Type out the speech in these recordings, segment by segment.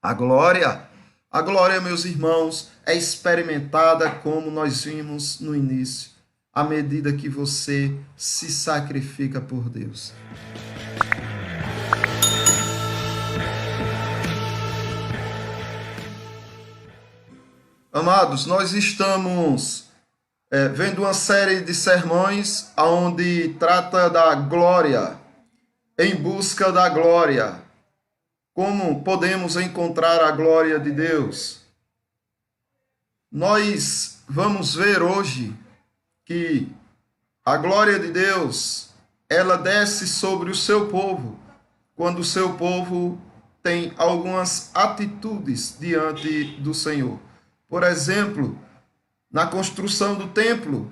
A glória, meus irmãos, é experimentada como nós vimos no início, à medida que você se sacrifica por Deus. Amados, nós estamos vendo uma série de sermões onde trata da glória, em busca da glória. Como podemos encontrar a glória de Deus? Nós vamos ver hoje que a glória de Deus, ela desce sobre o seu povo, quando o seu povo tem algumas atitudes diante do Senhor. Por exemplo, na construção do templo,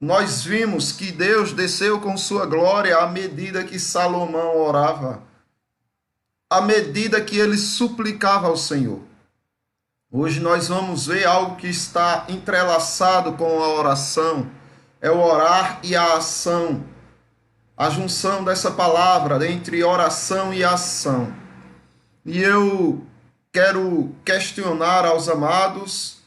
nós vimos que Deus desceu com sua glória à medida que Salomão orava, à medida que ele suplicava ao Senhor. Hoje nós vamos ver algo que está entrelaçado com a oração, é o orar e a ação, a junção dessa palavra entre oração e ação. E eu quero questionar aos amados,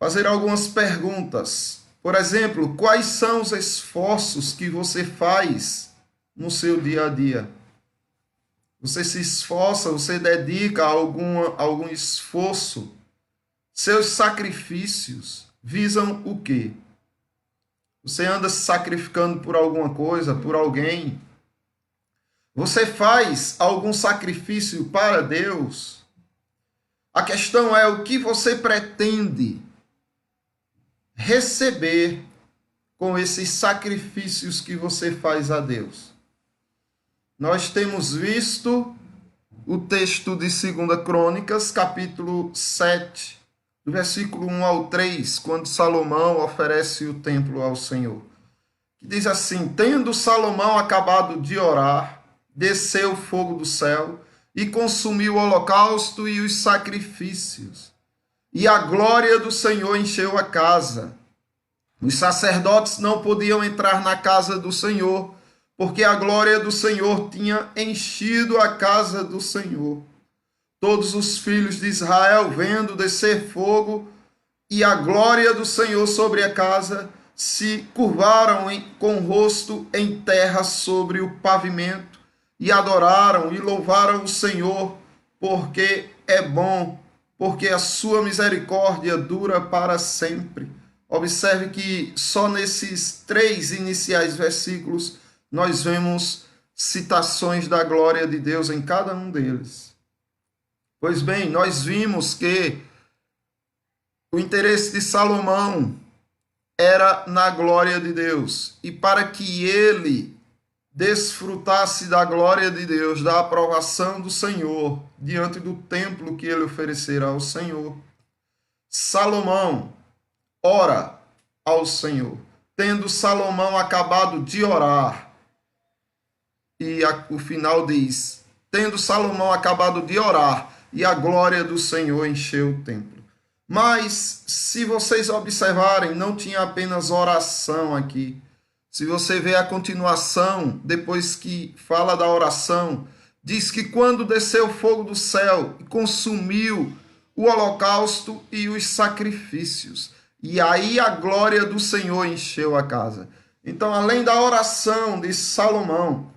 fazer algumas perguntas. Por exemplo, quais são os esforços que você faz no seu dia a dia? Você se esforça, você dedica algum esforço? Seus sacrifícios visam o quê? Você anda se sacrificando por alguma coisa, por alguém? Você faz algum sacrifício para Deus? A questão é o que você pretende receber com esses sacrifícios que você faz a Deus. Nós temos visto o texto de 2 Crônicas, capítulo 7, do versículo 1 ao 3, quando Salomão oferece o templo ao Senhor. Que diz assim: tendo Salomão acabado de orar, desceu o fogo do céu e consumiu o holocausto e os sacrifícios. E a glória do Senhor encheu a casa. Os sacerdotes não podiam entrar na casa do Senhor, porque a glória do Senhor tinha enchido a casa do Senhor. Todos os filhos de Israel, vendo descer fogo e a glória do Senhor sobre a casa, se curvaram com o rosto em terra sobre o pavimento e adoraram e louvaram o Senhor, porque é bom, porque a sua misericórdia dura para sempre. Observe que só nesses 3 iniciais versículos nós vemos citações da glória de Deus em cada um deles. Pois bem, nós vimos que o interesse de Salomão era na glória de Deus. E para que ele desfrutasse da glória de Deus, da aprovação do Senhor, diante do templo que ele oferecerá ao Senhor, Salomão ora ao Senhor. Tendo Salomão acabado de orar, e o final diz: tendo Salomão acabado de orar, e a glória do Senhor encheu o templo. Mas, se vocês observarem, não tinha apenas oração aqui. Se você vê a continuação, depois que fala da oração, diz que quando desceu o fogo do céu e consumiu o holocausto e os sacrifícios, e aí a glória do Senhor encheu a casa. Então, além da oração de Salomão,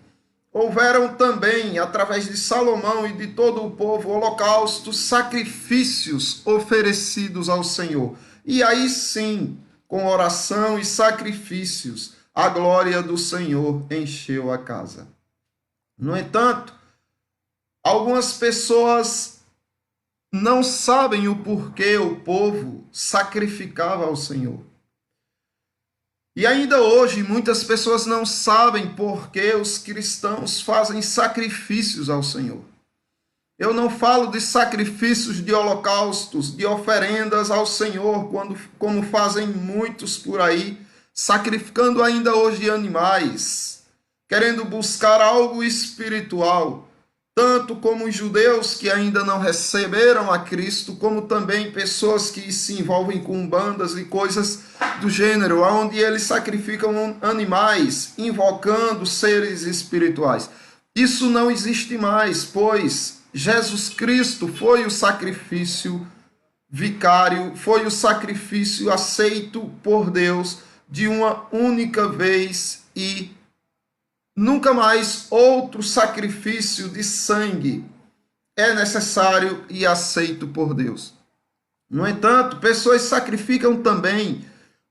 houveram também, através de Salomão e de todo o povo, holocaustos, sacrifícios oferecidos ao Senhor. E aí sim, com oração e sacrifícios, a glória do Senhor encheu a casa. No entanto, algumas pessoas não sabem o porquê o povo sacrificava ao Senhor. E ainda hoje, muitas pessoas não sabem por que os cristãos fazem sacrifícios ao Senhor. Eu não falo de sacrifícios de holocaustos, de oferendas ao Senhor, como fazem muitos por aí, sacrificando ainda hoje animais, querendo buscar algo espiritual, tanto como os judeus que ainda não receberam a Cristo, como também pessoas que se envolvem com bandas e coisas do gênero, onde eles sacrificam animais, invocando seres espirituais. Isso não existe mais, pois Jesus Cristo foi o sacrifício vicário, foi o sacrifício aceito por Deus de uma única vez e nunca mais outro sacrifício de sangue é necessário e aceito por Deus. No entanto, pessoas sacrificam também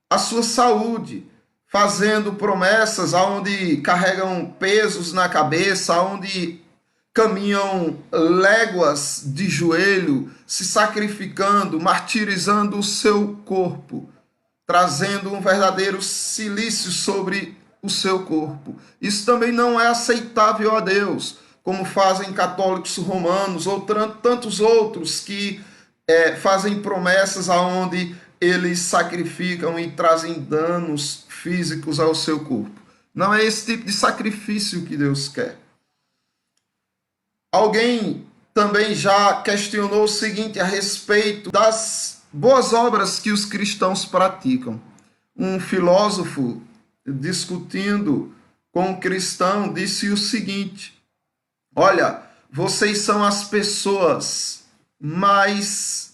a sua saúde, fazendo promessas aonde carregam pesos na cabeça, aonde caminham léguas de joelho, se sacrificando, martirizando o seu corpo, trazendo um verdadeiro cilício sobre o seu corpo. Isso também não é aceitável a Deus, como fazem católicos romanos ou tantos outros que fazem promessas aonde eles sacrificam e trazem danos físicos ao seu corpo. Não é esse tipo de sacrifício que Deus quer. Alguém também já questionou o seguinte a respeito das boas obras que os cristãos praticam. Um filósofo, discutindo com um cristão, disse o seguinte: olha, vocês são as pessoas mais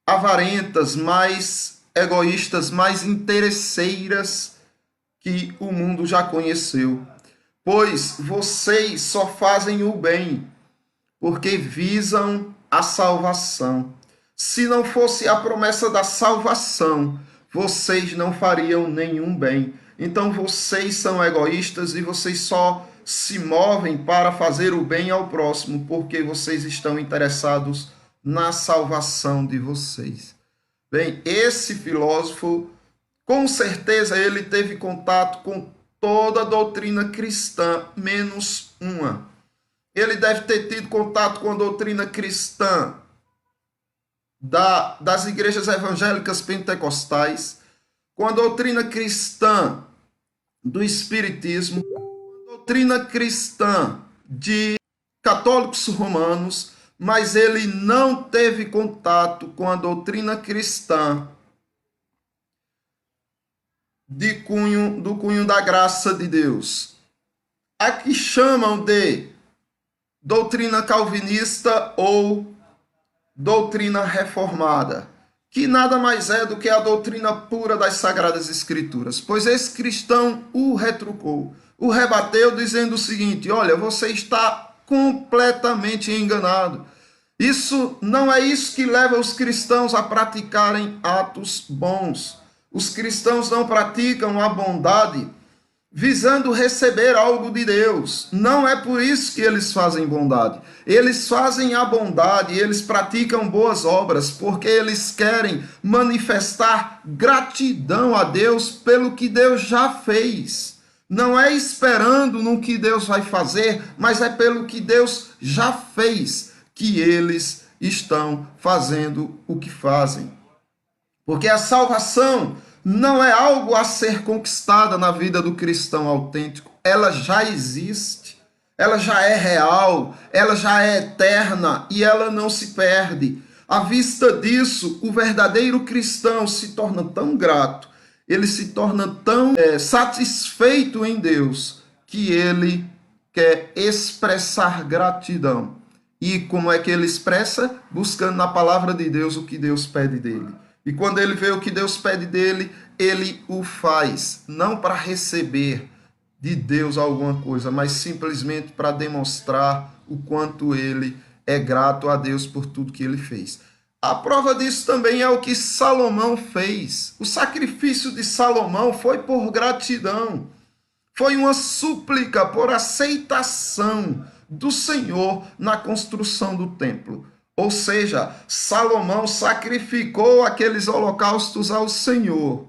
avarentas, mais egoístas, mais interesseiras que o mundo já conheceu, pois vocês só fazem o bem porque visam a salvação. Se não fosse a promessa da salvação, vocês não fariam nenhum bem. Então vocês são egoístas e vocês só se movem para fazer o bem ao próximo porque vocês estão interessados na salvação de vocês. Bem, esse filósofo, com certeza, ele teve contato com toda a doutrina cristã, menos uma. Ele deve ter tido contato com a doutrina cristã das igrejas evangélicas pentecostais, com a doutrina cristã do espiritismo, com a doutrina cristã de católicos romanos, mas ele não teve contato com a doutrina cristã do cunho da graça de Deus. A que chamam de doutrina calvinista ou doutrina reformada, que nada mais é do que a doutrina pura das Sagradas Escrituras. Pois esse cristão o retrucou, o rebateu, dizendo o seguinte: olha, você está completamente enganado. Isso não é isso que leva os cristãos a praticarem atos bons. Os cristãos não praticam a bondade visando receber algo de Deus. Não é por isso que eles fazem bondade. Eles fazem a bondade, eles praticam boas obras, porque eles querem manifestar gratidão a Deus pelo que Deus já fez. Não é esperando no que Deus vai fazer, mas é pelo que Deus já fez que eles estão fazendo o que fazem. Porque a salvação não é algo a ser conquistada na vida do cristão autêntico. Ela já existe, ela já é real, ela já é eterna e ela não se perde. À vista disso, o verdadeiro cristão se torna tão grato, ele se torna tão satisfeito em Deus, que ele quer expressar gratidão. E como é que ele expressa? Buscando na palavra de Deus o que Deus pede dele. E quando ele vê o que Deus pede dele, ele o faz, não para receber de Deus alguma coisa, mas simplesmente para demonstrar o quanto ele é grato a Deus por tudo que ele fez. A prova disso também é o que Salomão fez. O sacrifício de Salomão foi por gratidão. Foi uma súplica por aceitação do Senhor na construção do templo. Ou seja, Salomão sacrificou aqueles holocaustos ao Senhor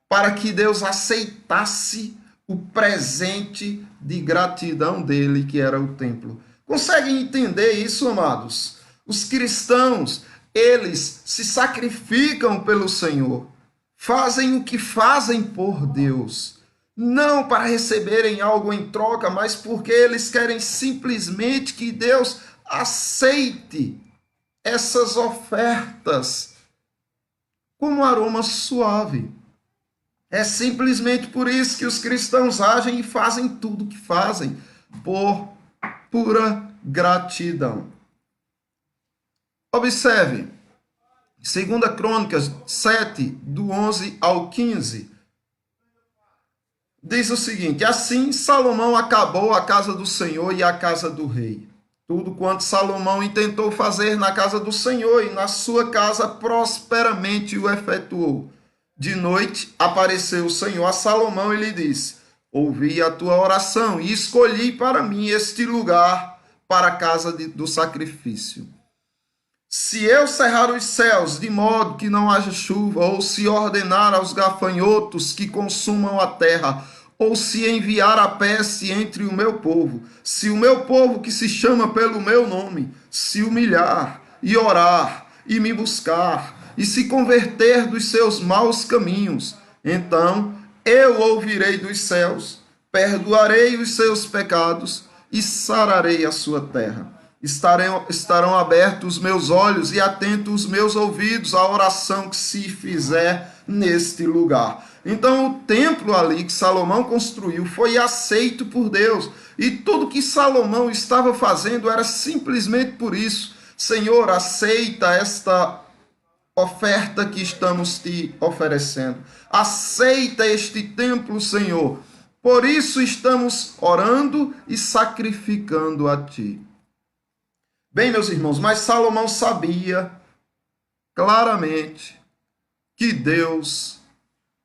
para que Deus aceitasse o presente de gratidão dele, que era o templo. Conseguem entender isso, amados? Os cristãos, eles se sacrificam pelo Senhor, fazem o que fazem por Deus, não para receberem algo em troca, mas porque eles querem simplesmente que Deus aceite essas ofertas como aroma suave. É simplesmente por isso que os cristãos agem e fazem tudo o que fazem, por pura gratidão. Observe, 2 Crônicas 7, do 11 ao 15, diz o seguinte: assim Salomão acabou a casa do Senhor e a casa do rei. Tudo quanto Salomão intentou fazer na casa do Senhor e na sua casa prosperamente o efetuou. De noite apareceu o Senhor a Salomão e lhe disse: ouvi a tua oração e escolhi para mim este lugar para a casa do sacrifício. Se eu cerrar os céus de modo que não haja chuva, ou se ordenar aos gafanhotos que consumam a terra, ou se enviar a peste entre o meu povo, se o meu povo que se chama pelo meu nome se humilhar e orar e me buscar e se converter dos seus maus caminhos, então eu ouvirei dos céus, perdoarei os seus pecados e sararei a sua terra. Estarão abertos os meus olhos e atentos os meus ouvidos à oração que se fizer neste lugar. Então o templo ali que Salomão construiu foi aceito por Deus. E tudo que Salomão estava fazendo era simplesmente por isso. Senhor, aceita esta oferta que estamos te oferecendo. Aceita este templo, Senhor. Por isso estamos orando e sacrificando a ti. Bem, meus irmãos, mas Salomão sabia claramente que Deus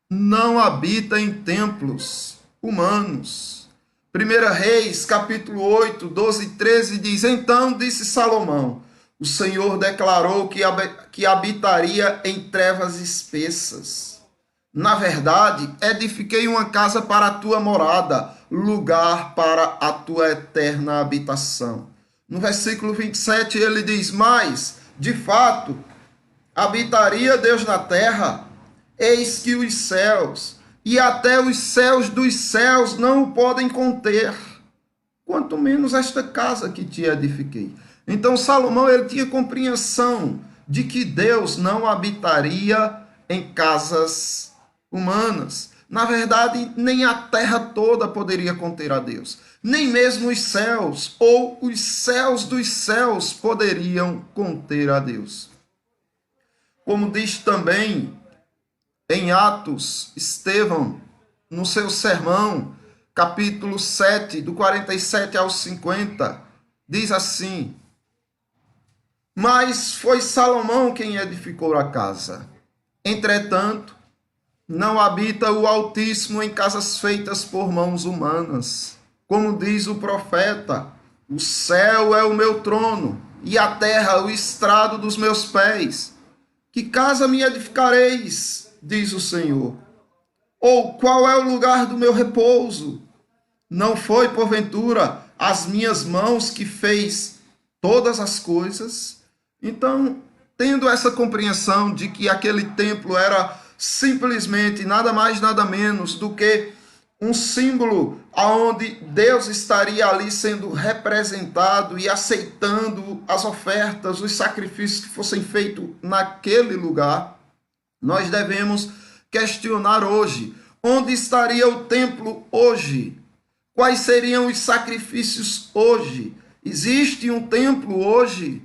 não habita em templos humanos. 1 Reis, capítulo 8, 12 e 13 diz: então disse Salomão, o Senhor declarou que habitaria em trevas espessas. Na verdade, edifiquei uma casa para a tua morada, lugar para a tua eterna habitação. No versículo 27 ele diz: mas, de fato, habitaria Deus na terra? Eis que os céus, e até os céus dos céus não o podem conter, quanto menos esta casa que te edifiquei. Então Salomão ele tinha compreensão de que Deus não habitaria em casas humanas. Na verdade, nem a terra toda poderia conter a Deus. Nem mesmo os céus ou os céus dos céus poderiam conter a Deus. Como diz também em Atos, Estevão, no seu sermão, capítulo 7, do 47 ao 50, diz assim: mas foi Salomão quem edificou a casa. Entretanto, não habita o Altíssimo em casas feitas por mãos humanas. Como diz o profeta, o céu é o meu trono e a terra o estrado dos meus pés. Que casa me edificareis, diz o Senhor? Ou qual é o lugar do meu repouso? Não foi, porventura, as minhas mãos que fez todas as coisas? Então, tendo essa compreensão de que aquele templo era simplesmente nada mais, nada menos do que um símbolo aonde Deus estaria ali sendo representado e aceitando as ofertas, os sacrifícios que fossem feitos naquele lugar, nós devemos questionar hoje: onde estaria o templo hoje? Quais seriam os sacrifícios hoje? Existe um templo hoje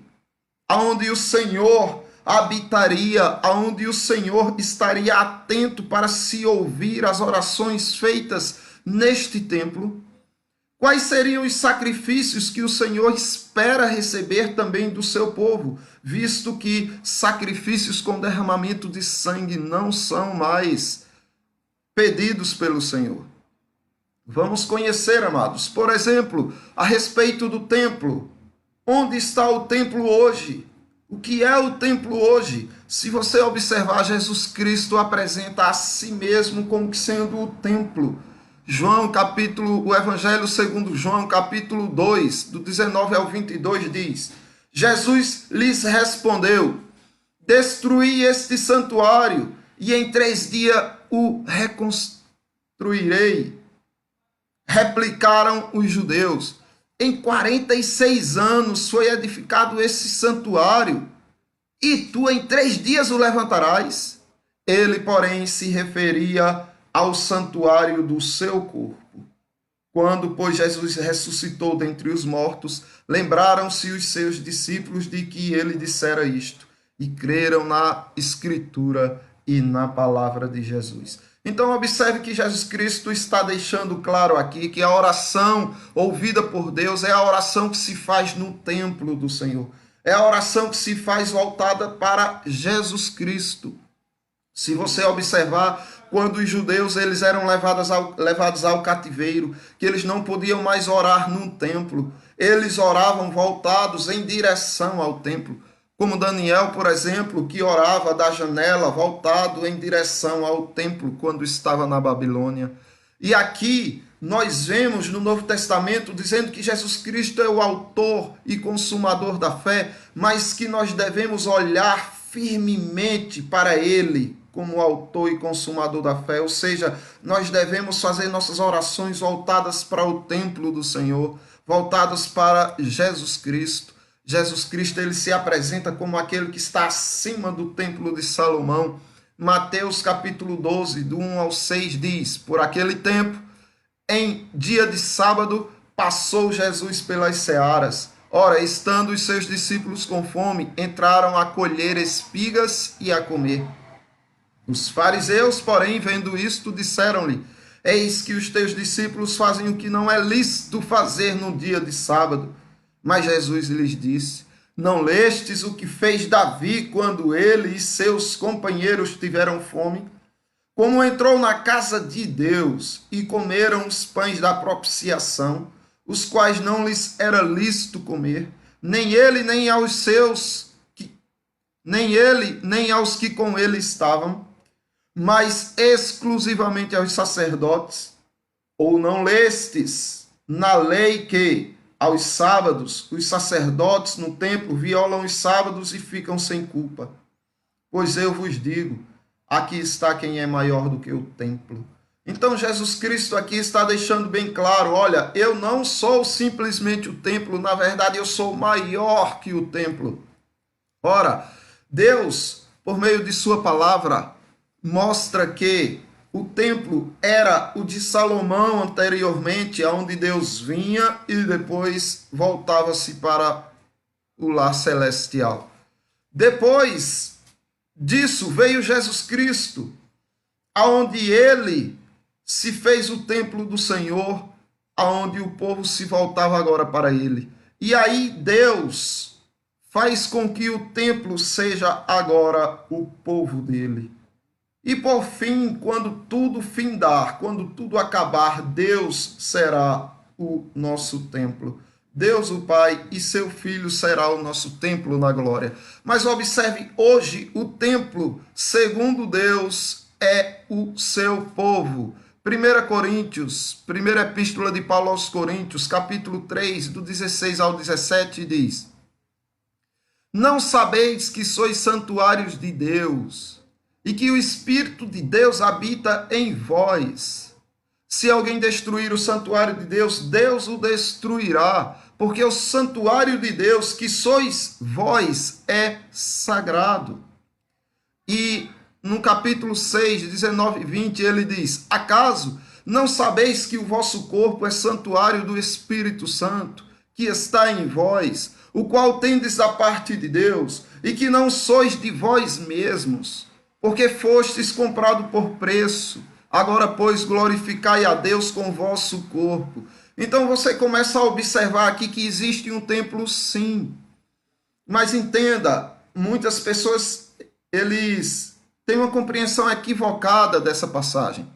aonde o Senhor habitaria, aonde o Senhor estaria atento para se ouvir as orações feitas neste templo? Quais seriam os sacrifícios que o Senhor espera receber também do seu povo, visto que sacrifícios com derramamento de sangue não são mais pedidos pelo Senhor? Vamos conhecer, amados, por exemplo, a respeito do templo. Onde está o templo hoje? O que é o templo hoje? Se você observar, Jesus Cristo apresenta a si mesmo como sendo o templo. O Evangelho segundo João, capítulo 2, do 19 ao 22, diz: Jesus lhes respondeu: destruí este santuário, e em 3 dias o reconstruirei. Replicaram os judeus: em 46 anos foi edificado esse santuário, e tu em 3 dias o levantarás? Ele, porém, se referia ao santuário do seu corpo. Quando, pois, Jesus ressuscitou dentre os mortos, lembraram-se os seus discípulos de que ele dissera isto, e creram na Escritura e na palavra de Jesus. Então, observe que Jesus Cristo está deixando claro aqui que a oração ouvida por Deus é a oração que se faz no templo do Senhor. É a oração que se faz voltada para Jesus Cristo. Se você observar, quando os judeus eles eram levados ao cativeiro, que eles não podiam mais orar no templo, eles oravam voltados em direção ao templo. Como Daniel, por exemplo, que orava da janela voltado em direção ao templo quando estava na Babilônia. E aqui nós vemos no Novo Testamento dizendo que Jesus Cristo é o autor e consumador da fé, mas que nós devemos olhar firmemente para ele como autor e consumador da fé, ou seja, nós devemos fazer nossas orações voltadas para o templo do Senhor, voltadas para Jesus Cristo. Jesus Cristo ele se apresenta como aquele que está acima do templo de Salomão. Mateus capítulo 12, do 1 ao 6 diz: por aquele tempo, em dia de sábado, passou Jesus pelas searas. Ora, estando os seus discípulos com fome, entraram a colher espigas e a comer. Os fariseus, porém, vendo isto, disseram-lhe: eis que os teus discípulos fazem o que não é lícito fazer no dia de sábado. Mas Jesus lhes disse: não lestes o que fez Davi quando ele e seus companheiros tiveram fome? Como entrou na casa de Deus e comeram os pães da propiciação, os quais não lhes era lícito comer, nem ele, nem aos que com ele estavam, mas exclusivamente aos sacerdotes? Ou não lestes na lei que, aos sábados, os sacerdotes no templo violam os sábados e ficam sem culpa? Pois eu vos digo, aqui está quem é maior do que o templo. Então Jesus Cristo aqui está deixando bem claro: olha, eu não sou simplesmente o templo, na verdade eu sou maior que o templo. Ora, Deus, por meio de sua palavra, mostra que o templo era o de Salomão anteriormente, aonde Deus vinha e depois voltava-se para o lar celestial. Depois disso veio Jesus Cristo, aonde ele se fez o templo do Senhor, aonde o povo se voltava agora para ele. E aí Deus faz com que o templo seja agora o povo dele. E por fim, quando tudo findar, quando tudo acabar, Deus será o nosso templo. Deus, o Pai, e seu Filho será o nosso templo na glória. Mas observe, hoje o templo, segundo Deus, é o seu povo. 1 Coríntios, primeira epístola de Paulo aos Coríntios, capítulo 3, do 16 ao 17, diz: não sabeis que sois santuários de Deus, e que o Espírito de Deus habita em vós? Se alguém destruir o santuário de Deus, Deus o destruirá, porque o santuário de Deus, que sois vós, é sagrado. E no capítulo 6, 19 e 20, ele diz: acaso não sabeis que o vosso corpo é santuário do Espírito Santo, que está em vós, o qual tendes da parte de Deus, e que não sois de vós mesmos, porque fostes comprado por preço? Agora, pois, glorificai a Deus com o vosso corpo. Então você começa a observar aqui que existe um templo, sim. Mas entenda, muitas pessoas, eles têm uma compreensão equivocada dessa passagem.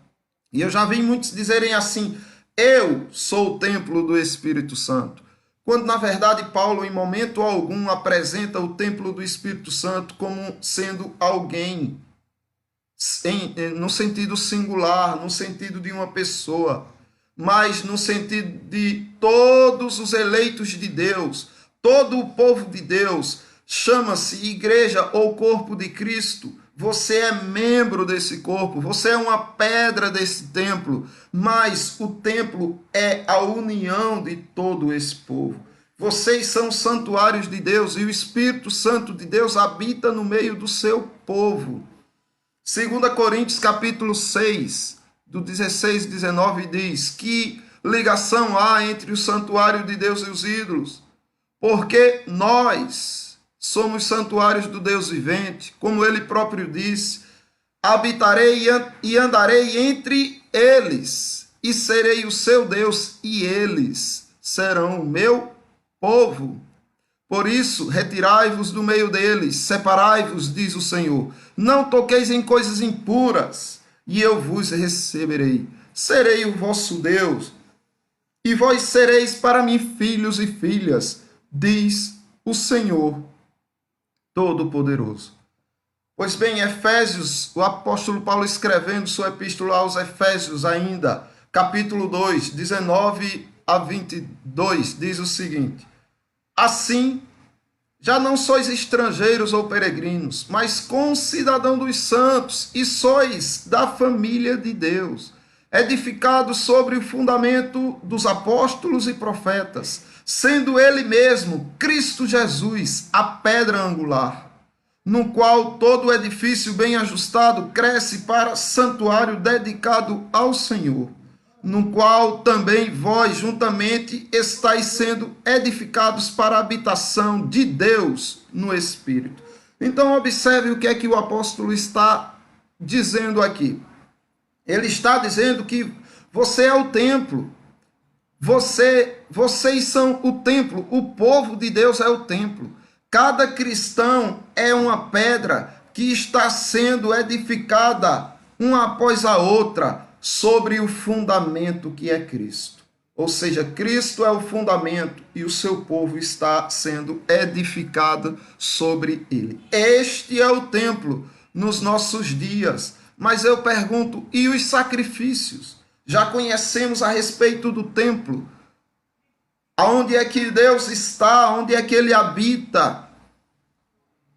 E eu já vi muitos dizerem assim: eu sou o templo do Espírito Santo. Quando, na verdade, Paulo, em momento algum, apresenta o templo do Espírito Santo como sendo alguém, no sentido singular, no sentido de uma pessoa, mas no sentido de todos os eleitos de Deus, todo o povo de Deus. Chama-se igreja ou corpo de Cristo. Você é membro desse corpo, você é uma pedra desse templo, mas o templo é a união de todo esse povo. Vocês são santuários de Deus e o Espírito Santo de Deus habita no meio do seu povo. 2 Coríntios capítulo 6, do 16 e 19 diz que ligação há entre o santuário de Deus e os ídolos? Porque nós somos santuários do Deus vivente, como ele próprio disse: habitarei e andarei entre eles, e serei o seu Deus, e eles serão o meu povo. Por isso, retirai-vos do meio deles, separai-vos, diz o Senhor. Não toqueis em coisas impuras, e eu vos receberei. Serei o vosso Deus, e vós sereis para mim filhos e filhas, diz o Senhor Todo-Poderoso. Pois bem, Efésios, o apóstolo Paulo escrevendo sua epístola aos Efésios ainda, capítulo 2, 19 a 22, diz o seguinte: assim, já não sois estrangeiros ou peregrinos, mas concidadãos dos santos, e sois da família de Deus, edificados sobre o fundamento dos apóstolos e profetas, sendo ele mesmo, Cristo Jesus, a pedra angular, no qual todo o edifício bem ajustado cresce para santuário dedicado ao Senhor, no qual também vós juntamente estáis sendo edificados para a habitação de Deus no Espírito. Então observe o que é que o apóstolo está dizendo aqui. Ele está dizendo que você é o templo. Vocês são o templo. O povo de Deus é o templo. Cada cristão é uma pedra que está sendo edificada uma após a outra sobre o fundamento que é Cristo. Ou seja, Cristo é o fundamento e o seu povo está sendo edificado sobre ele. Este é o templo nos nossos dias. Mas eu pergunto, e os sacrifícios? Já conhecemos a respeito do templo. Aonde é que Deus está? Onde é que ele habita?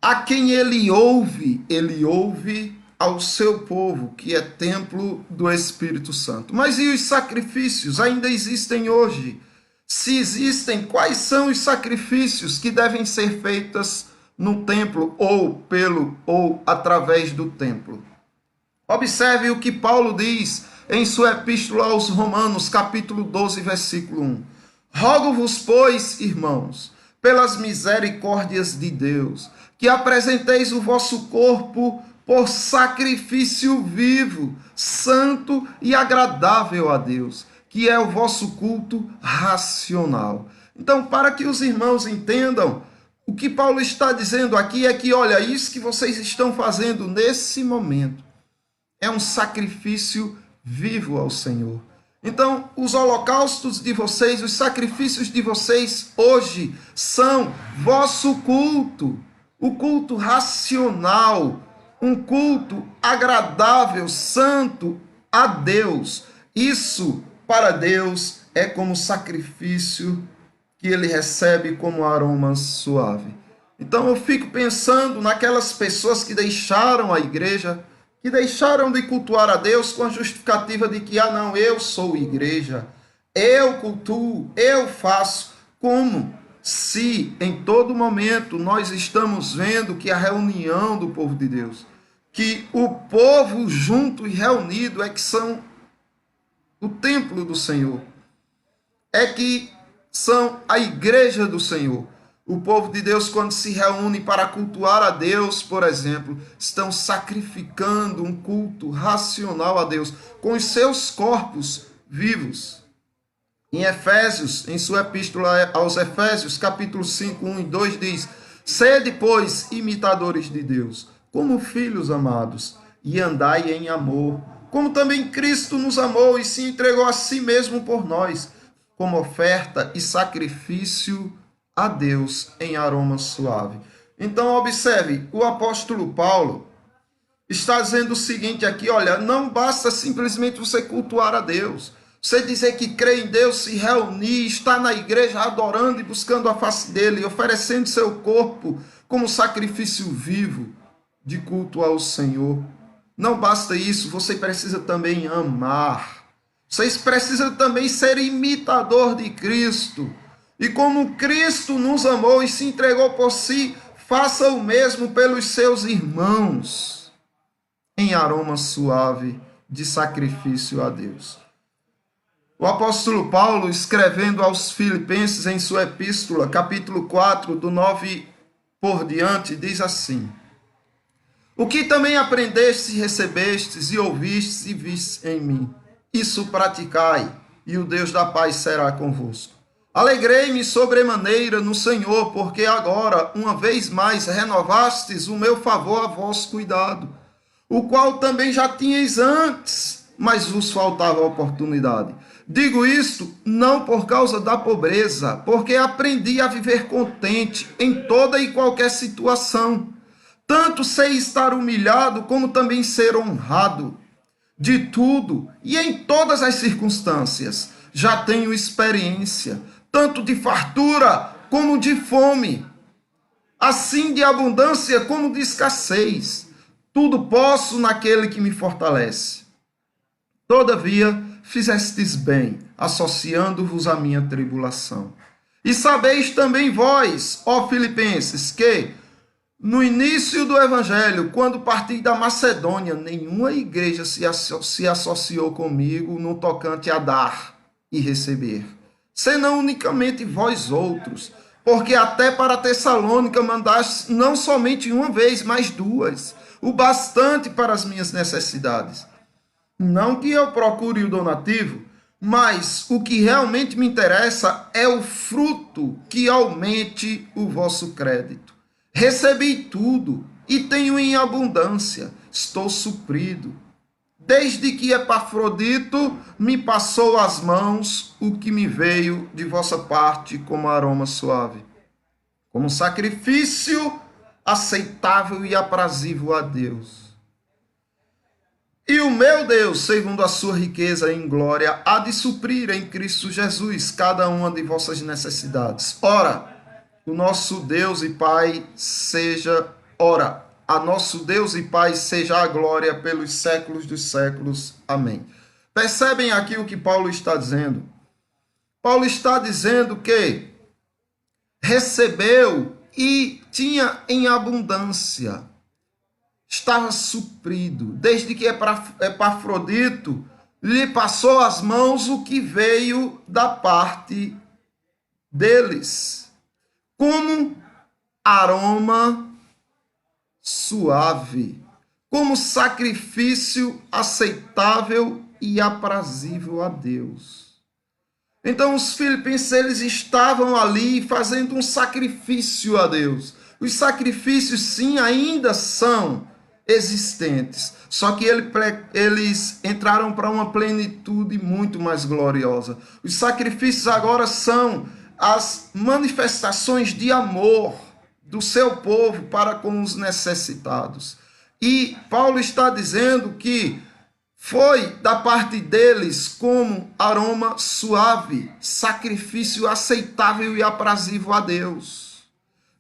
A quem ele ouve? Ele ouve ao seu povo, que é templo do Espírito Santo. Mas e os sacrifícios? Ainda existem hoje? Se existem, quais são os sacrifícios que devem ser feitos no templo ou através do templo? Observe o que Paulo diz em sua epístola aos Romanos, capítulo 12, versículo 1. Rogo-vos, pois, irmãos, pelas misericórdias de Deus, que apresenteis o vosso corpo por sacrifício vivo, santo e agradável a Deus, que é o vosso culto racional. Então, para que os irmãos entendam, o que Paulo está dizendo aqui é que, olha, isso que vocês estão fazendo nesse momento é um sacrifício vivo ao Senhor. Então, os holocaustos de vocês, os sacrifícios de vocês hoje são vosso culto, o culto racional, um culto agradável, santo a Deus. Isso, para Deus, é como sacrifício que ele recebe como aroma suave. Então, eu fico pensando naquelas pessoas que deixaram a igreja, que deixaram de cultuar a Deus com a justificativa de que, não, eu sou igreja, eu cultuo, eu faço. Como se em todo momento nós estamos vendo que a reunião do povo de Deus, que o povo junto e reunido é que são o templo do Senhor, é que são a igreja do Senhor. O povo de Deus, quando se reúne para cultuar a Deus, por exemplo, estão sacrificando um culto racional a Deus com os seus corpos vivos. Em Efésios, em sua epístola aos Efésios, capítulo 5, 1 e 2, diz: sede, pois, imitadores de Deus, como filhos amados, e andai em amor, como também Cristo nos amou e se entregou a si mesmo por nós, como oferta e sacrifício a Deus em aroma suave. Então, observe, o apóstolo Paulo está dizendo o seguinte aqui, olha, não basta simplesmente você cultuar a Deus, você dizer que crê em Deus, se reunir, estar na igreja adorando e buscando a face dele, oferecendo seu corpo como sacrifício vivo de culto ao Senhor. Não basta isso, você precisa também amar. Vocês precisam também ser imitador de Cristo. E como Cristo nos amou e se entregou por si, faça o mesmo pelos seus irmãos, em aroma suave de sacrifício a Deus. O apóstolo Paulo, escrevendo aos Filipenses em sua epístola, capítulo 4, do 9 por diante, diz assim: o que também aprendestes, recebestes e ouvistes e vistes em mim, isso praticai, e o Deus da paz será convosco. Alegrei-me sobremaneira no Senhor, porque agora, uma vez mais, renovastes o meu favor a vosso cuidado, o qual também já tinhais antes, mas vos faltava oportunidade. Digo isto não por causa da pobreza, porque aprendi a viver contente em toda e qualquer situação. Tanto sei estar humilhado, como também ser honrado. De tudo e em todas as circunstâncias, já tenho experiência, tanto de fartura como de fome, assim de abundância como de escassez. Tudo posso naquele que me fortalece. Todavia, fizestes bem, associando-vos à minha tribulação. E sabeis também vós, ó Filipenses, que no início do Evangelho, quando parti da Macedônia, nenhuma igreja se associou comigo no tocante a dar e receber, senão unicamente vós outros, porque até para Tessalônica mandaste não somente uma vez, mas duas, o bastante para as minhas necessidades. Não que eu procure o donativo, mas o que realmente me interessa é o fruto que aumente o vosso crédito. Recebi tudo e tenho em abundância, estou suprido. Desde que Epafrodito me passou às mãos o que me veio de vossa parte como aroma suave, como sacrifício aceitável e aprazível a Deus. E o meu Deus, segundo a sua riqueza em glória, há de suprir em Cristo Jesus cada uma de vossas necessidades. Ora, o nosso Deus e Pai seja, a nosso Deus e Pai seja a glória pelos séculos dos séculos. Amém. Percebem aqui o que Paulo está dizendo? Paulo está dizendo que recebeu e tinha em abundância. Estava suprido, desde que Epafrodito lhe passou às mãos o que veio da parte deles, como aroma suave, como sacrifício aceitável e aprazível a Deus. Então os filipenses, eles estavam ali fazendo um sacrifício a Deus. Os sacrifícios, sim, ainda são existentes, só que eles entraram para uma plenitude muito mais gloriosa. Os sacrifícios agora são as manifestações de amor do seu povo para com os necessitados. E Paulo está dizendo que foi da parte deles como aroma suave, sacrifício aceitável e aprazível a Deus.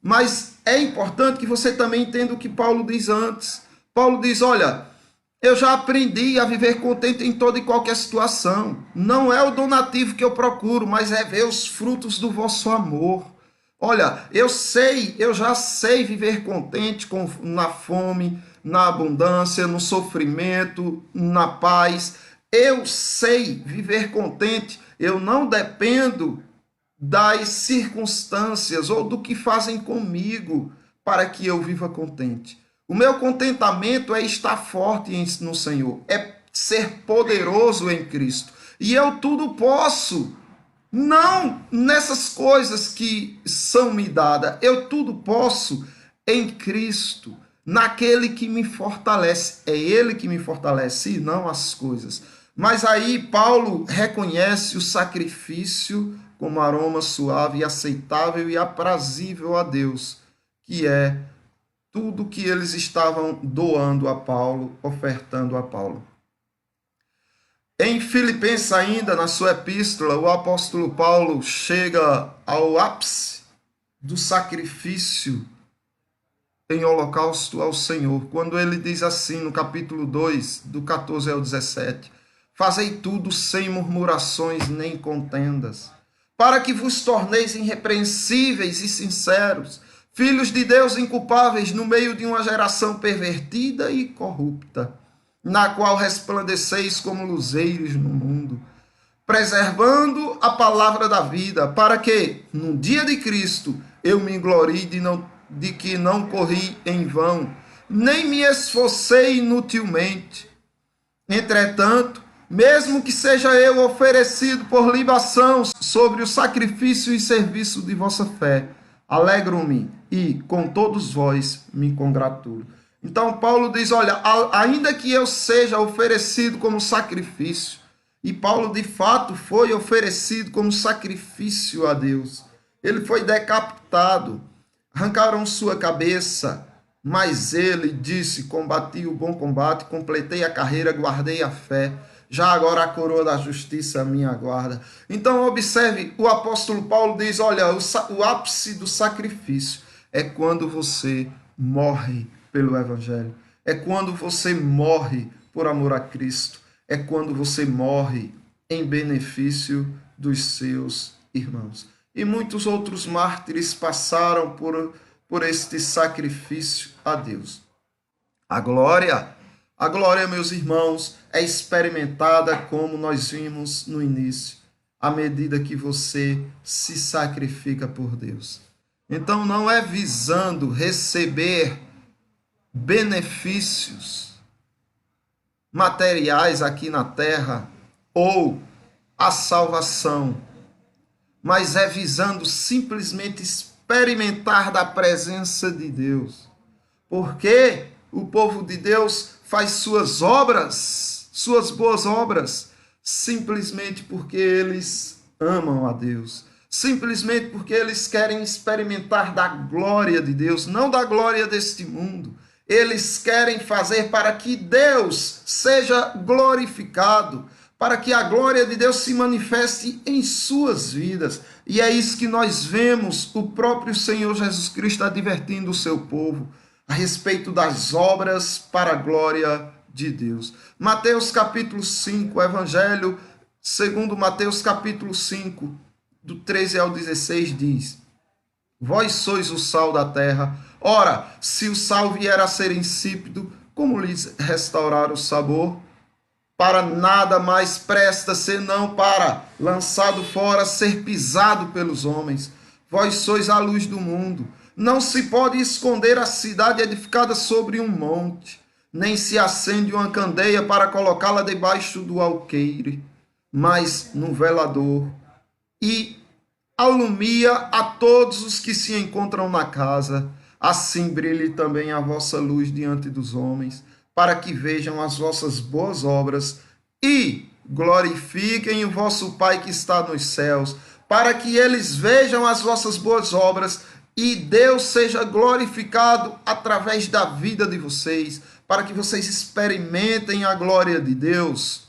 Mas é importante que você também entenda o que Paulo diz antes. Paulo diz, olha, eu já aprendi a viver contente em toda e qualquer situação. Não é o donativo que eu procuro, mas é ver os frutos do vosso amor. Olha, eu já sei viver contente na fome, na abundância, no sofrimento, na paz. Eu sei viver contente. Eu não dependo das circunstâncias ou do que fazem comigo para que eu viva contente. O meu contentamento é estar forte no Senhor, é ser poderoso em Cristo. E eu tudo posso, não nessas coisas que são me dadas, eu tudo posso em Cristo, naquele que me fortalece. É Ele que me fortalece e não as coisas. Mas aí Paulo reconhece o sacrifício como aroma suave, aceitável e aprazível a Deus, que é tudo que eles estavam doando a Paulo, ofertando a Paulo. Em Filipenses ainda, na sua epístola, o apóstolo Paulo chega ao ápice do sacrifício em holocausto ao Senhor, quando ele diz assim no capítulo 2, do 14 ao 17, fazei tudo sem murmurações nem contendas, para que vos torneis irrepreensíveis e sinceros, filhos de Deus inculpáveis no meio de uma geração pervertida e corrupta, na qual resplandeceis como luzeiros no mundo, preservando a palavra da vida, para que, no dia de Cristo, eu me glorie de que não corri em vão, nem me esforcei inutilmente. Entretanto, mesmo que seja eu oferecido por libação sobre o sacrifício e serviço de vossa fé, alegro-me e com todos vós me congratulo. Então Paulo diz, olha, ainda que eu seja oferecido como sacrifício, e Paulo de fato foi oferecido como sacrifício a Deus, ele foi decapitado, arrancaram sua cabeça, mas ele disse, combati o bom combate, completei a carreira, guardei a fé, já agora a coroa da justiça me aguarda. Então observe, o apóstolo Paulo diz, olha, o ápice do sacrifício é quando você morre pelo evangelho, é quando você morre por amor a Cristo, é quando você morre em benefício dos seus irmãos. E muitos outros mártires passaram por este sacrifício a Deus. A glória, meus irmãos, é experimentada como nós vimos no início, à medida que você se sacrifica por Deus. Então não é visando receber benefícios materiais aqui na terra ou a salvação, mas é visando simplesmente experimentar da presença de Deus. Porque o povo de Deus faz suas obras, suas boas obras, simplesmente porque eles amam a Deus. Simplesmente porque eles querem experimentar da glória de Deus, não da glória deste mundo. Eles querem fazer para que Deus seja glorificado, para que a glória de Deus se manifeste em suas vidas. E é isso que nós vemos o próprio Senhor Jesus Cristo advertindo o seu povo a respeito das obras para a glória de Deus. Mateus capítulo 5, Evangelho segundo Mateus capítulo 5, do 13 ao 16 diz: Vós sois o sal da terra. Ora, se o sal vier a ser insípido, como lhes restaurar o sabor? Para nada mais presta, senão para, lançado fora, ser pisado pelos homens. Vós sois a luz do mundo. Não se pode esconder a cidade edificada sobre um monte, nem se acende uma candeia para colocá-la debaixo do alqueire, mas no velador, e alumia a todos os que se encontram na casa. Assim brilhe também a vossa luz diante dos homens, para que vejam as vossas boas obras e glorifiquem o vosso Pai que está nos céus, para que eles vejam as vossas boas obras e Deus seja glorificado através da vida de vocês, para que vocês experimentem a glória de Deus.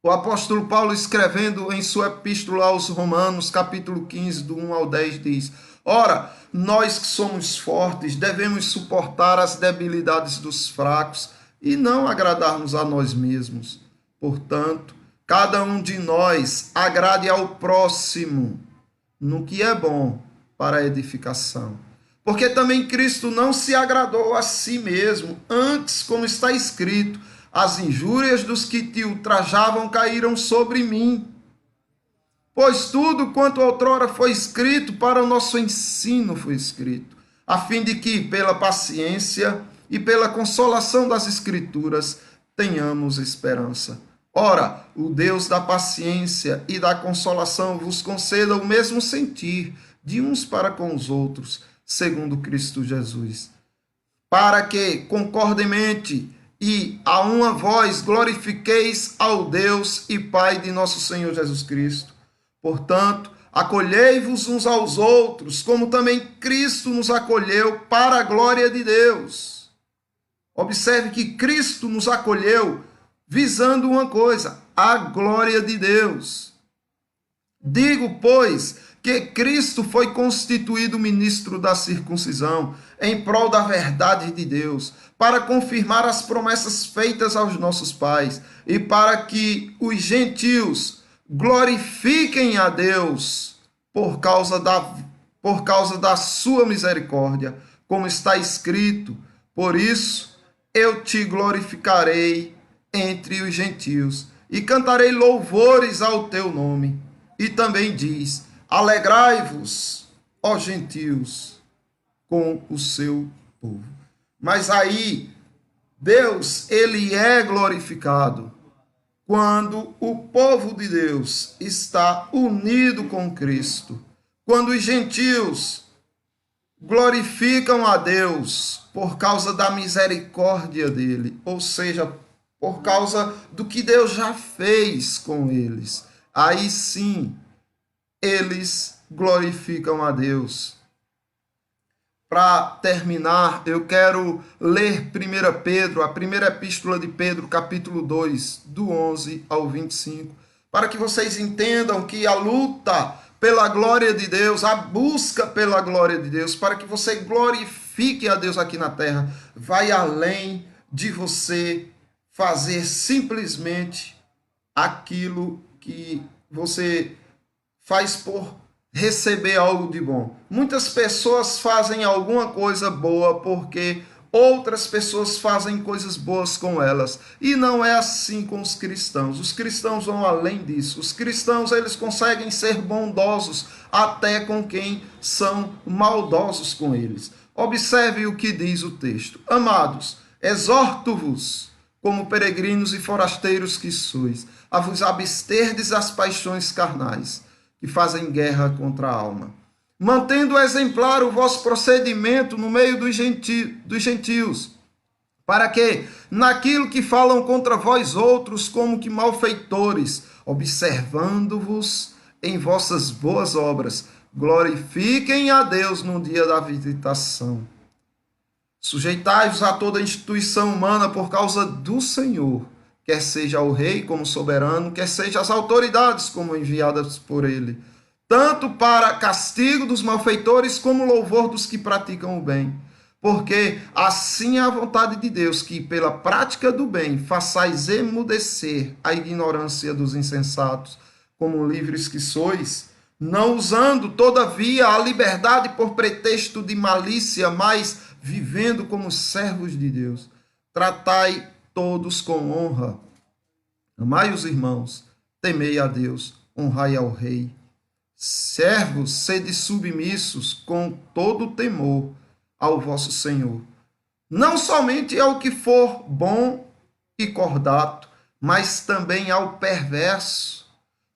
O apóstolo Paulo, escrevendo em sua epístola aos Romanos, capítulo 15, do 1 ao 10, diz: Ora, nós que somos fortes devemos suportar as debilidades dos fracos e não agradarmos a nós mesmos. Portanto, cada um de nós agrade ao próximo no que é bom para a edificação. Porque também Cristo não se agradou a si mesmo, antes, como está escrito, as injúrias dos que te ultrajavam caíram sobre mim. Pois tudo quanto outrora foi escrito para o nosso ensino foi escrito, a fim de que, pela paciência e pela consolação das Escrituras, tenhamos esperança. Ora, o Deus da paciência e da consolação vos conceda o mesmo sentir de uns para com os outros, segundo Cristo Jesus, para que, concordemente e a uma voz, glorifiqueis ao Deus e Pai de nosso Senhor Jesus Cristo. Portanto, acolhei-vos uns aos outros, como também Cristo nos acolheu para a glória de Deus. Observe que Cristo nos acolheu visando uma coisa, a glória de Deus. Digo, pois, que Cristo foi constituído ministro da circuncisão em prol da verdade de Deus, para confirmar as promessas feitas aos nossos pais e para que os gentios glorifiquem a Deus por causa da sua misericórdia, como está escrito: por isso eu te glorificarei entre os gentios e cantarei louvores ao teu nome. E também diz: alegrai-vos, ó gentios, com o seu povo. Mas aí, Deus, ele é glorificado quando o povo de Deus está unido com Cristo. Quando os gentios glorificam a Deus por causa da misericórdia dele, ou seja, por causa do que Deus já fez com eles. Aí sim, eles glorificam a Deus. Para terminar, eu quero ler 1 Pedro, a primeira epístola de Pedro, capítulo 2, do 11 ao 25, para que vocês entendam que a luta pela glória de Deus, a busca pela glória de Deus, para que você glorifique a Deus aqui na terra, vai além de você fazer simplesmente aquilo que você faz por receber algo de bom. Muitas pessoas fazem alguma coisa boa porque outras pessoas fazem coisas boas com elas. E não é assim com os cristãos. Os cristãos vão além disso. Os cristãos, eles conseguem ser bondosos até com quem são maldosos com eles. Observe o que diz o texto. Amados, exorto-vos, como peregrinos e forasteiros que sois, a vos absterdes das paixões carnais, que fazem guerra contra a alma, mantendo exemplar o vosso procedimento no meio dos gentios, para que, naquilo que falam contra vós outros, como que malfeitores, observando-vos em vossas boas obras, glorifiquem a Deus no dia da visitação. Sujeitai-vos a toda instituição humana por causa do Senhor, quer seja o rei como soberano, quer seja as autoridades como enviadas por ele, tanto para castigo dos malfeitores como louvor dos que praticam o bem. Porque assim é a vontade de Deus, que pela prática do bem façais emudecer a ignorância dos insensatos, como livres que sois, não usando, todavia, a liberdade por pretexto de malícia, mas vivendo como servos de Deus. Tratai todos com honra. Amai os irmãos, temei a Deus, honrai ao rei. Servos, sede submissos com todo temor ao vosso Senhor. Não somente ao que for bom e cordato, mas também ao perverso,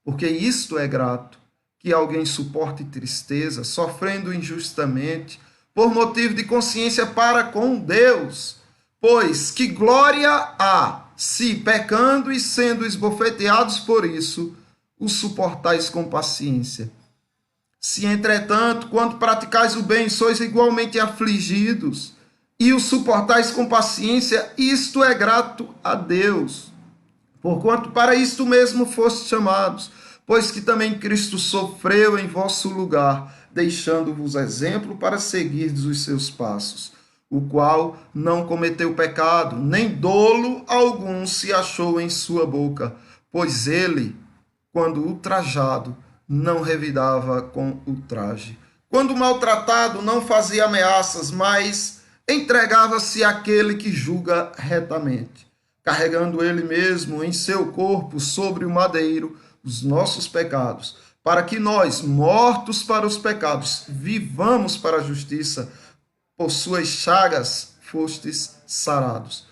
porque isto é grato, que alguém suporte tristeza, sofrendo injustamente, por motivo de consciência para com Deus. Pois que glória há, se pecando e sendo esbofeteados por isso, o suportais com paciência. Se, entretanto, quando praticais o bem, sois igualmente afligidos, e o suportais com paciência, isto é grato a Deus. Porquanto para isto mesmo fostes chamados, pois que também Cristo sofreu em vosso lugar, deixando-vos exemplo para seguirdes os seus passos, o qual não cometeu pecado, nem dolo algum se achou em sua boca, pois ele, quando ultrajado, não revidava com ultraje. Quando maltratado, não fazia ameaças, mas entregava-se àquele que julga retamente, carregando ele mesmo em seu corpo sobre o madeiro os nossos pecados, para que nós, mortos para os pecados, vivamos para a justiça. Por suas chagas fostes sarados.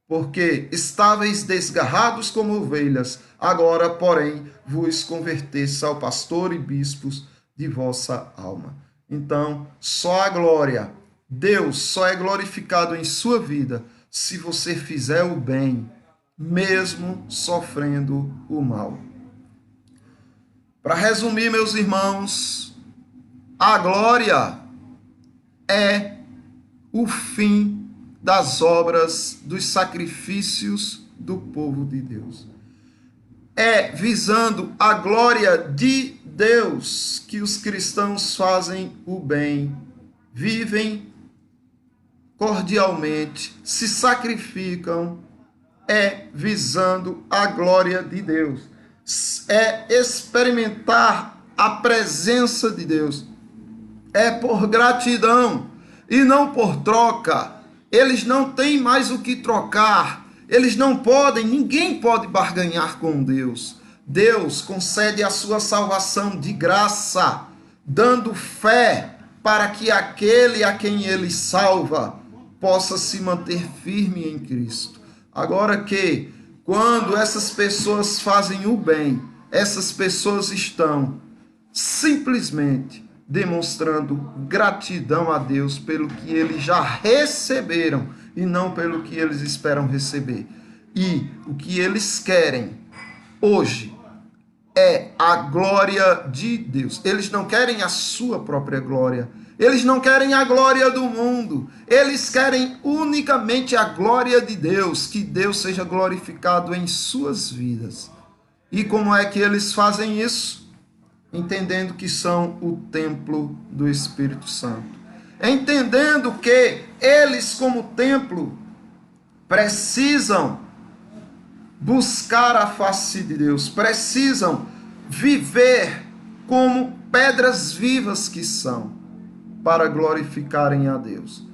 Porque estáveis desgarrados como ovelhas, agora, porém, vos convertestes ao pastor e bispos de vossa alma. Então, só a glória, Deus só é glorificado em sua vida se você fizer o bem, mesmo sofrendo o mal. Para resumir, meus irmãos, a glória é o fim das obras, dos sacrifícios do povo de Deus. É visando a glória de Deus que os cristãos fazem o bem, vivem cordialmente, se sacrificam, é visando a glória de Deus. É experimentar a presença de Deus. É por gratidão e não por troca. Eles não têm mais o que trocar. Eles não podem, ninguém pode barganhar com Deus. Deus concede a sua salvação de graça, dando fé para que aquele a quem ele salva possa se manter firme em Cristo. Agora que, quando essas pessoas fazem o bem, essas pessoas estão simplesmente demonstrando gratidão a Deus pelo que eles já receberam e não pelo que eles esperam receber. E o que eles querem hoje é a glória de Deus. Eles não querem a sua própria glória. Eles não querem a glória do mundo. Eles querem unicamente a glória de Deus, que Deus seja glorificado em suas vidas. E como é que eles fazem isso? Entendendo que são o templo do Espírito Santo. Entendendo que eles, como templo, precisam buscar a face de Deus, precisam viver como pedras vivas que são, para glorificarem a Deus.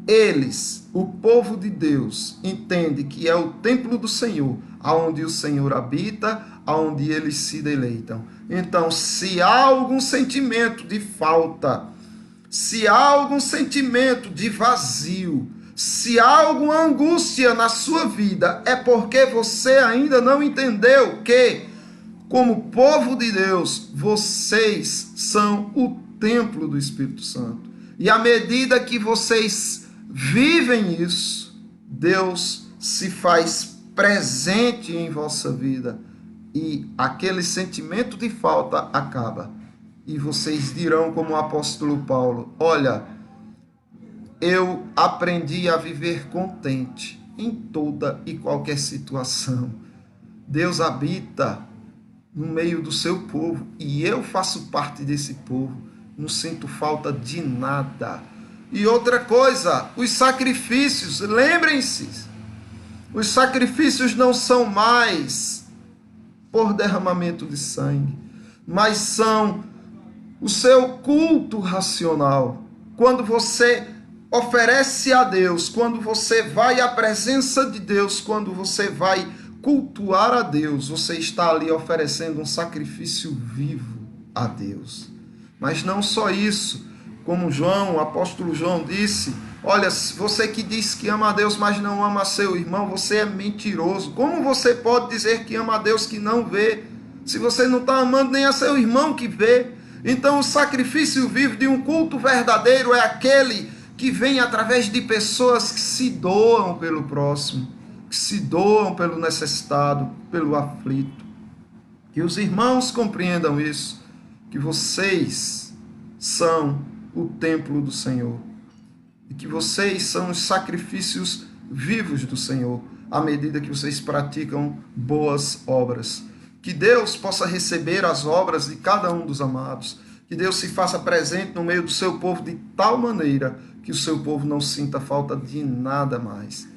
Eles, o povo de Deus, entende que é o templo do Senhor, aonde o Senhor habita, aonde eles se deleitam. Então, se há algum sentimento de falta, se há algum sentimento de vazio, se há alguma angústia na sua vida, é porque você ainda não entendeu que, como povo de Deus, vocês são o templo do Espírito Santo. E à medida que vocês vivem isso, Deus se faz presente em vossa vida e aquele sentimento de falta acaba. E vocês dirão como o apóstolo Paulo: olha, eu aprendi a viver contente em toda e qualquer situação. Deus habita no meio do seu povo e eu faço parte desse povo. Não sinto falta de nada. E outra coisa, os sacrifícios, lembrem-se, os sacrifícios não são mais por derramamento de sangue, mas são o seu culto racional. Quando você oferece a Deus, quando você vai à presença de Deus, quando você vai cultuar a Deus, você está ali oferecendo um sacrifício vivo a Deus. Mas não só isso, como João, o apóstolo João disse: olha, você que diz que ama a Deus, mas não ama seu irmão, você é mentiroso. Como você pode dizer que ama a Deus que não vê, se você não está amando nem a seu irmão que vê? Então o sacrifício vivo de um culto verdadeiro é aquele que vem através de pessoas que se doam pelo próximo, que se doam pelo necessitado, pelo aflito. Que os irmãos compreendam isso, que vocês são o templo do Senhor e que vocês são os sacrifícios vivos do Senhor, à medida que vocês praticam boas obras. Que Deus possa receber as obras de cada um dos amados, que Deus se faça presente no meio do seu povo de tal maneira que o seu povo não sinta falta de nada mais,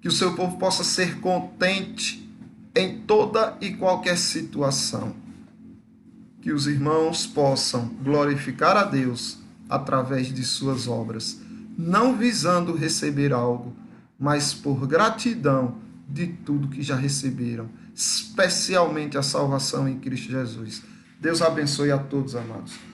que o seu povo possa ser contente em toda e qualquer situação, que os irmãos possam glorificar a Deus através de suas obras, não visando receber algo, mas por gratidão de tudo que já receberam, especialmente a salvação em Cristo Jesus. Deus abençoe a todos, amados.